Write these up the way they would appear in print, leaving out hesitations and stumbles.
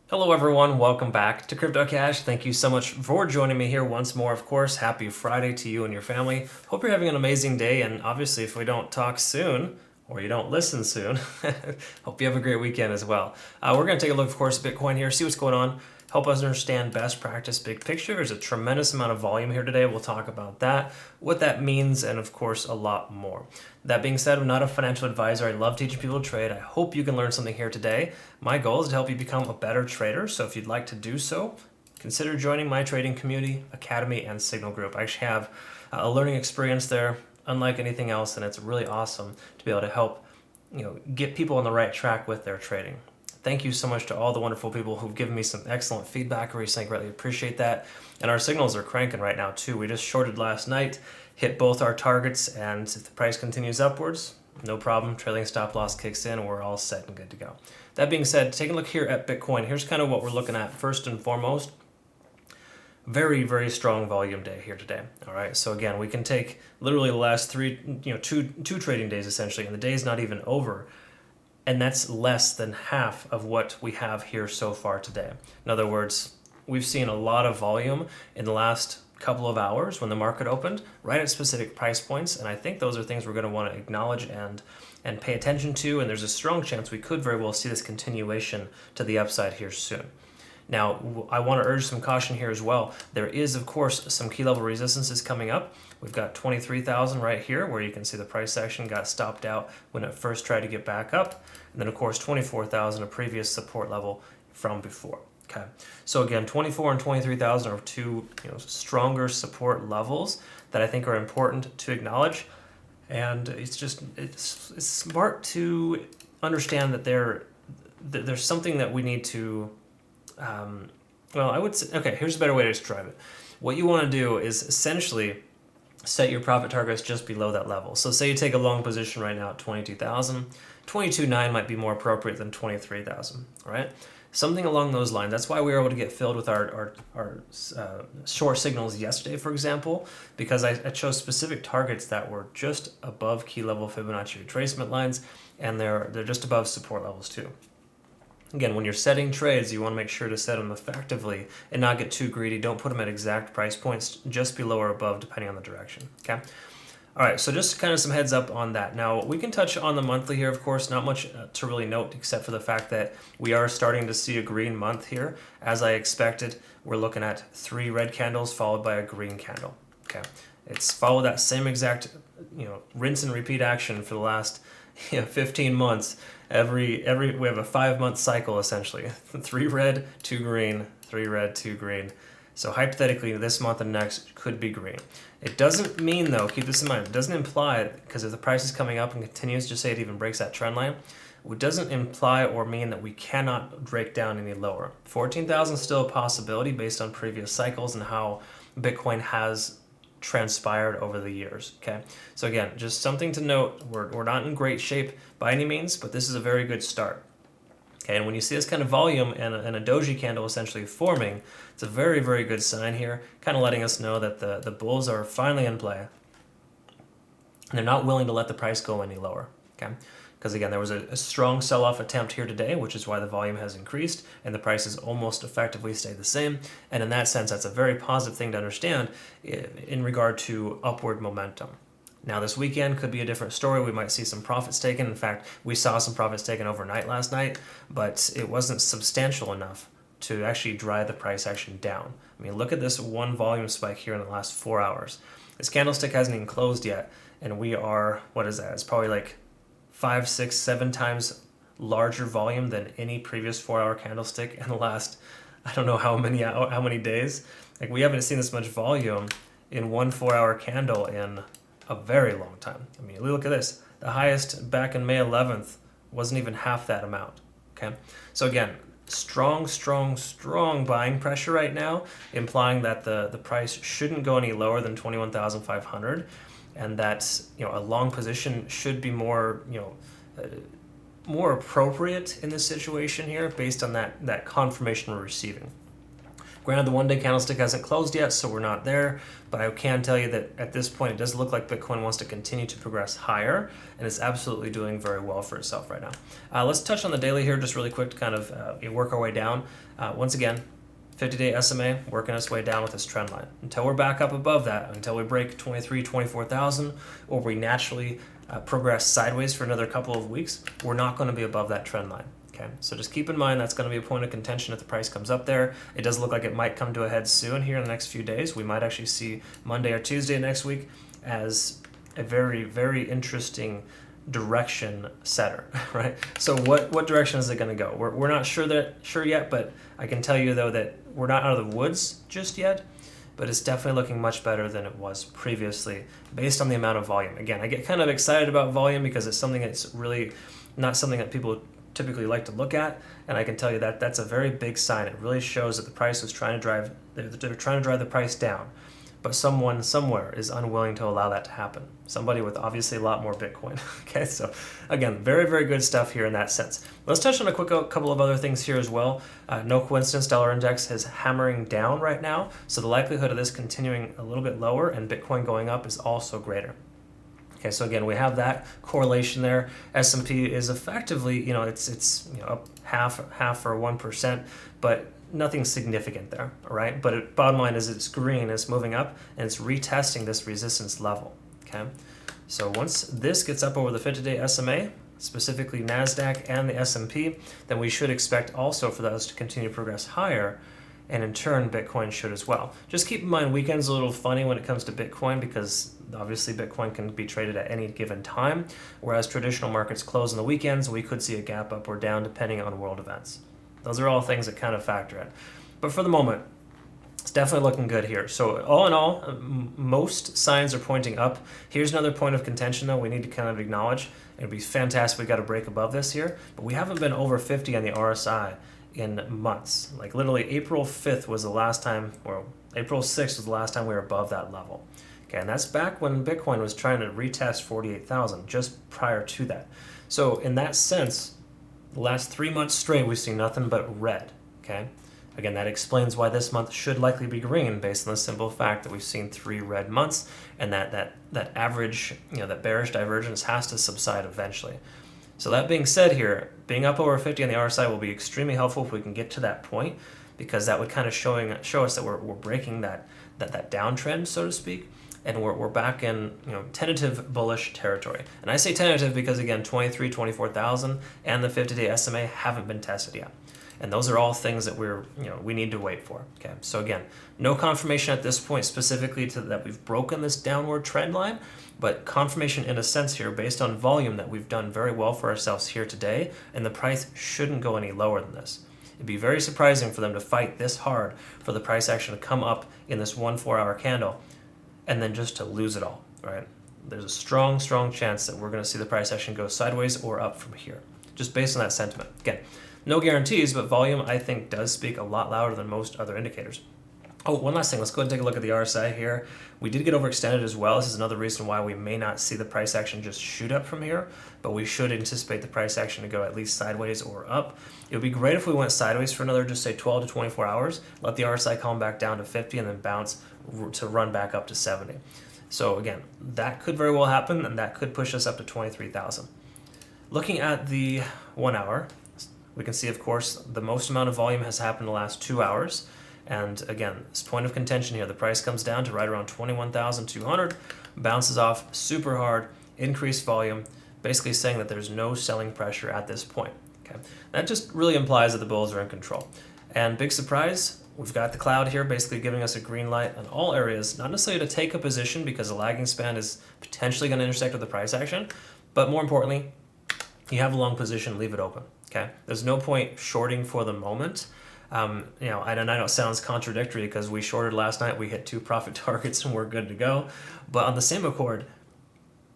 Hello everyone, welcome back to CryptoCache. Thank you so much for joining me here once more. Of course, happy Friday to you and your family. Hope you're having an amazing day, and obviously if we don't talk soon, or you don't listen soon, hope you have a great weekend as well. We're going to take a look, of course, at Bitcoin here, see what's going on, help us understand best practice, big picture. There's a tremendous amount of volume here today. We'll talk about that, what that means, and of course, a lot more. That being said, I'm not a financial advisor. I love teaching people to trade. I hope you can learn something here today. My goal is to help you become a better trader. So if you'd like to do so, consider joining my trading community, academy, and signal group. I actually have a learning experience there unlike anything else, and it's really awesome to be able to help get people on the right track with their trading. Thank you so much to all the wonderful people who've given me some excellent feedback recently. I greatly appreciate that. And our signals are cranking right now too. We just shorted last night, hit both our targets, and if the price continues upwards, no problem. Trailing stop loss kicks in, and we're all set and good to go. That being said, taking a look here at Bitcoin, here's kind of what we're looking at first and foremost. Very, very strong volume day here today. All right, so again, we can take literally the last two trading days essentially, and the day's not even over. And that's less than half of what we have here so far today. In other words, we've seen a lot of volume in the last couple of hours when the market opened, right at specific price points. And I think those are things we're going to want to acknowledge and pay attention to. And there's a strong chance we could very well see this continuation to the upside here soon. Now, I want to urge some caution here as well. There is, of course, some key level resistances coming up. We've got 23,000 right here, where you can see the price action got stopped out when it first tried to get back up. And then, of course, 24,000, a previous support level from before. Okay, so again, 24 and 23,000 are two stronger support levels that I think are important to acknowledge. And it's smart to understand that there's something that we need to. I would say, okay, here's a better way to describe it. What you want to do is essentially set your profit targets just below that level. So say you take a long position right now at 22,000, 22.9 might be more appropriate than 23,000, right? Something along those lines. That's why we were able to get filled with our short signals yesterday, for example, because I chose specific targets that were just above key level Fibonacci retracement lines, and they're just above support levels too. Again, when you're setting trades, you want to make sure to set them effectively and not get too greedy. Don't put them at exact price points, just below or above, depending on the direction. Okay. All right, so just kind of some heads up on that. Now, we can touch on the monthly here, of course, not much to really note except for the fact that we are starting to see a green month here. As I expected, we're looking at 3 red candles followed by a green candle. Okay. It's followed that same exact, rinse and repeat action for the last 15 months. We have a 5-month cycle essentially. 3 red, 2 green, 3 red, 2 green. So hypothetically, this month and next could be green. It doesn't mean, though, keep this in mind, it doesn't imply, because if the price is coming up and continues, just say it even breaks that trend line, it doesn't imply or mean that we cannot break down any lower. 14,000 is still a possibility based on previous cycles and how Bitcoin has transpired over the years. Okay, so again, just something to note. We're not in great shape by any means, but this is a very good start. Okay, and when you see this kind of volume and a doji candle essentially forming, it's a very, very good sign here, kind of letting us know that the bulls are finally in play. And they're not willing to let the price go any lower. Okay, because again, there was a strong sell-off attempt here today, which is why the volume has increased and the prices almost effectively stayed the same. And in that sense, that's a very positive thing to understand in regard to upward momentum. Now, this weekend could be a different story. We might see some profits taken. In fact, we saw some profits taken overnight last night, but it wasn't substantial enough to actually drive the price action down. I mean, look at this one volume spike here in the last 4 hours. This candlestick hasn't even closed yet, and we are, what is that? It's probably like 5, 6, 7 times larger volume than any previous 4-hour candlestick in the last, I don't know how many days. Like, we haven't seen this much volume in one 4-hour candle in a very long time. I mean, look at this. The highest back in May 11th wasn't even half that amount. Okay, so again, strong buying pressure right now, implying that the price shouldn't go any lower than 21,500. And that a long position should be more appropriate in this situation here based on that confirmation we're receiving. Of Granted, the one-day candlestick hasn't closed yet, so we're not there, but I can tell you that at this point, it does look like Bitcoin wants to continue to progress higher, and it's absolutely doing very well for itself right now. Let's touch on the daily here just really quick to kind of work our way down. Once again, 50-day SMA working its way down with this trend line. Until we're back up above that, until we break 24,000, or we naturally progress sideways for another couple of weeks, we're not going to be above that trend line. Okay, so just keep in mind that's going to be a point of contention if the price comes up there. It does look like it might come to a head soon here in the next few days. We might actually see Monday or Tuesday next week as a very, very interesting direction setter, right? So what direction is it going to go? We're not sure yet, but I can tell you though that we're not out of the woods just yet, but it's definitely looking much better than it was previously based on the amount of volume. Again, I get kind of excited about volume because it's something that's really not something that people typically like to look at, and I can tell you that that's a very big sign. It really shows that the price was trying to drive, they're trying to drive the price down, but someone somewhere is unwilling to allow that to happen. Somebody with obviously a lot more Bitcoin. Okay, so again, very, very good stuff here in that sense. Let's touch on a quick couple of other things here as well. No coincidence, dollar index is hammering down right now, so the likelihood of this continuing a little bit lower and Bitcoin going up is also greater. Okay, so again, we have that correlation there. S&P is effectively, it's up half or 1%, but nothing significant there, all right? But bottom line is it's green, it's moving up, and it's retesting this resistance level, okay? So once this gets up over the 50-day SMA, specifically NASDAQ and the S&P, then we should expect also for those to continue to progress higher, and in turn, Bitcoin should as well. Just keep in mind, weekend's a little funny when it comes to Bitcoin because obviously Bitcoin can be traded at any given time, whereas traditional markets close on the weekends, we could see a gap up or down depending on world events. Those are all things that kind of factor in. But for the moment, it's definitely looking good here. So all in all, most signs are pointing up. Here's another point of contention though we need to kind of acknowledge. It'd be fantastic if we got to break above this here, but we haven't been over 50 on the RSI in months. Like literally April 5th was the last time, or April 6th was the last time we were above that level. Okay, and that's back when Bitcoin was trying to retest 48,000, just prior to that. So in that sense, the last 3 months straight, we've seen nothing but red, okay? Again, that explains why this month should likely be green based on the simple fact that we've seen 3 red months and that average, that bearish divergence has to subside eventually. So that being said here, being up over 50 on the RSI will be extremely helpful if we can get to that point, because that would kind of show us that we're breaking that downtrend, so to speak, and we're back in tentative bullish territory. And I say tentative because again, 24,000 and the 50-day SMA haven't been tested yet. And those are all things that we need to wait for. Okay, so again, no confirmation at this point specifically that we've broken this downward trend line, but confirmation in a sense here based on volume that we've done very well for ourselves here today, and the price shouldn't go any lower than this. It'd be very surprising for them to fight this hard for the price action to come up in this 1 4-hour candle and then just to lose it all, right? There's a strong, strong chance that we're going to see the price action go sideways or up from here, just based on that sentiment. Again, no guarantees, but volume, I think, does speak a lot louder than most other indicators. Oh, one last thing. Let's go ahead and take a look at the RSI here. We did get overextended as well. This is another reason why we may not see the price action just shoot up from here, but we should anticipate the price action to go at least sideways or up. It would be great if we went sideways for another, just say 12 to 24 hours, let the RSI calm back down to 50 and then bounce to run back up to 70. So again, that could very well happen, and that could push us up to 23,000. Looking at the 1 hour, we can see, of course, the most amount of volume has happened in the last 2 hours. And again, this point of contention here, the price comes down to right around 21,200, bounces off super hard, increased volume, basically saying that there's no selling pressure at this point. Okay, that just really implies that the bulls are in control. And big surprise, we've got the cloud here basically giving us a green light on all areas, not necessarily to take a position because the lagging span is potentially going to intersect with the price action, but more importantly, you have a long position, leave it open. Okay, there's no point shorting for the moment. I know it sounds contradictory because we shorted last night, we hit 2 profit targets and we're good to go. But on the same accord,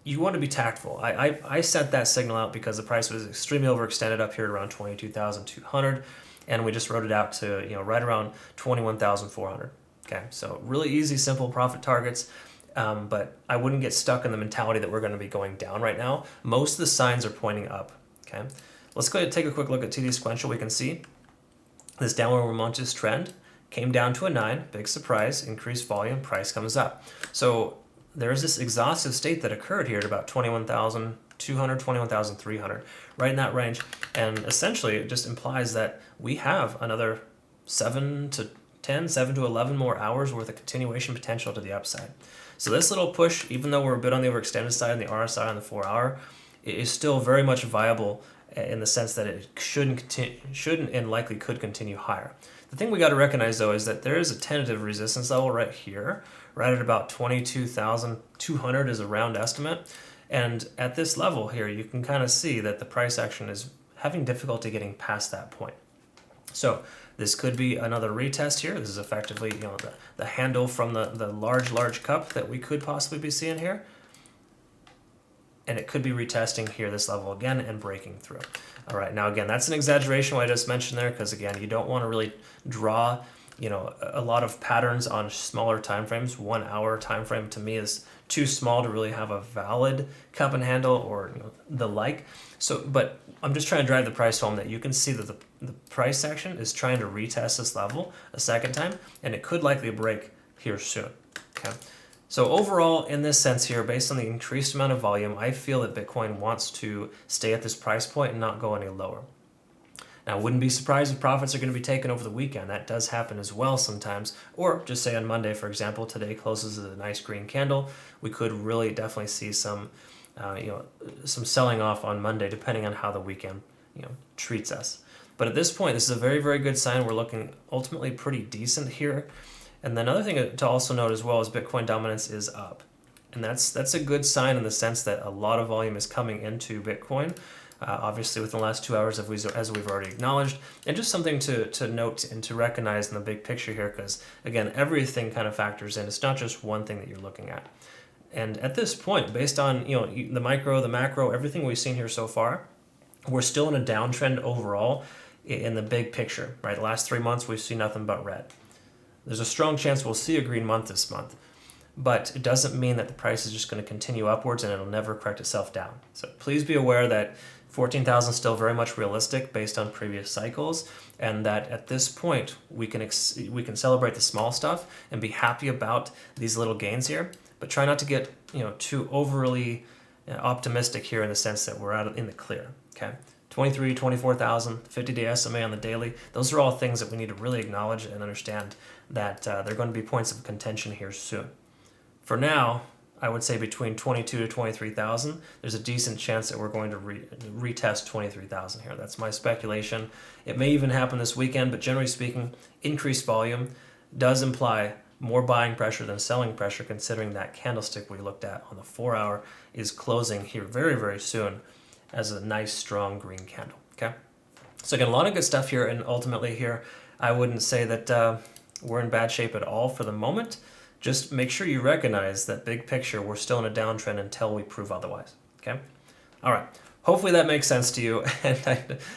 you want to be tactful. I sent that signal out because the price was extremely overextended up here at around 22,200, and we just wrote it out to right around 21,400. Okay, so really easy, simple profit targets. But I wouldn't get stuck in the mentality that we're going to be going down right now. Most of the signs are pointing up. Okay, let's go ahead and take a quick look at TD sequential. We can see this downward momentous trend came down to a 9, big surprise, increased volume, price comes up. So there's this exhaustive state that occurred here at about 21,200, 21,300, right in that range. And essentially it just implies that we have another 7 to 11 more hours worth of continuation potential to the upside. So this little push, even though we're a bit on the overextended side and the RSI on the 4 hour, it is still very much viable in the sense that it shouldn't and likely could continue higher. The thing we got to recognize though is that there is a tentative resistance level right here, right at about 22,200 is a round estimate. And at this level here, you can kind of see that the price action is having difficulty getting past that point. So this could be another retest here. This is effectively, the handle from the large cup that we could possibly be seeing here. And it could be retesting here this level again and breaking through. All right, now again, that's an exaggeration what I just mentioned there, because again, you don't want to really draw a lot of patterns on smaller time frames. 1 hour time frame to me is too small to really have a valid cup and handle or the like. So, but I'm just trying to drive the price home that you can see that the price action is trying to retest this level a second time, and it could likely break here soon. Okay. So overall, in this sense here, based on the increased amount of volume, I feel that Bitcoin wants to stay at this price point and not go any lower. Now, I wouldn't be surprised if profits are going to be taken over the weekend. That does happen as well sometimes. Or just say on Monday, for example, today closes with a nice green candle. We could really definitely see some selling off on Monday, depending on how the weekend treats us. But at this point, this is a very, very good sign. We're looking ultimately pretty decent here. And then another thing to also note as well is Bitcoin dominance is up. And that's a good sign in the sense that a lot of volume is coming into Bitcoin, obviously within the last 2 hours, as we've already acknowledged. And just something to note and to recognize in the big picture here, because again, everything kind of factors in. It's not just one thing that you're looking at. And at this point, based on the micro, the macro, everything we've seen here so far, we're still in a downtrend overall in the big picture, right? The last 3 months, we've seen nothing but red. There's a strong chance we'll see a green month this month, but it doesn't mean that the price is just going to continue upwards and it'll never correct itself down. So please be aware that 14,000 is still very much realistic based on previous cycles, and that at this point we can celebrate the small stuff and be happy about these little gains here, but try not to get too overly optimistic here in the sense that we're out in the clear. Okay. 23, 24,000, 50-day SMA on the daily. Those are all things that we need to really acknowledge and understand that they're going to be points of contention here soon. For now, I would say between 22 to 23,000, there's a decent chance that we're going to retest 23,000 here. That's my speculation. It may even happen this weekend, but generally speaking, increased volume does imply more buying pressure than selling pressure, considering that candlestick we looked at on the 4 hour is closing here very, very soon as a nice strong green candle. Okay, so again, a lot of good stuff here, and ultimately here I wouldn't say that we're in bad shape at all for the moment. Just make sure you recognize that big picture we're still in a downtrend until we prove otherwise. Okay, all right, hopefully that makes sense to you, and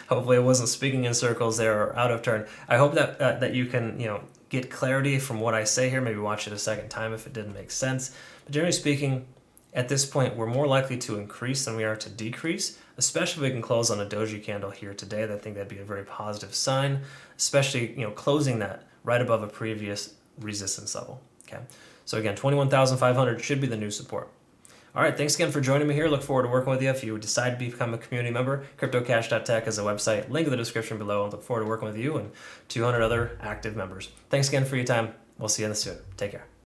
hopefully I wasn't speaking in circles there or out of turn. I hope that that you can get clarity from what I say here, maybe watch it a second time if it didn't make sense. But generally speaking, at this point, we're more likely to increase than we are to decrease, especially if we can close on a doji candle here today. I think that'd be a very positive sign, especially closing that right above a previous resistance level. Okay, so again, 21,500 should be the new support. All right, thanks again for joining me here. Look forward to working with you. If you decide to become a community member, CryptoCache.tech is a website. Link in the description below. I look forward to working with you and 200 other active members. Thanks again for your time. We'll see you soon. Take care.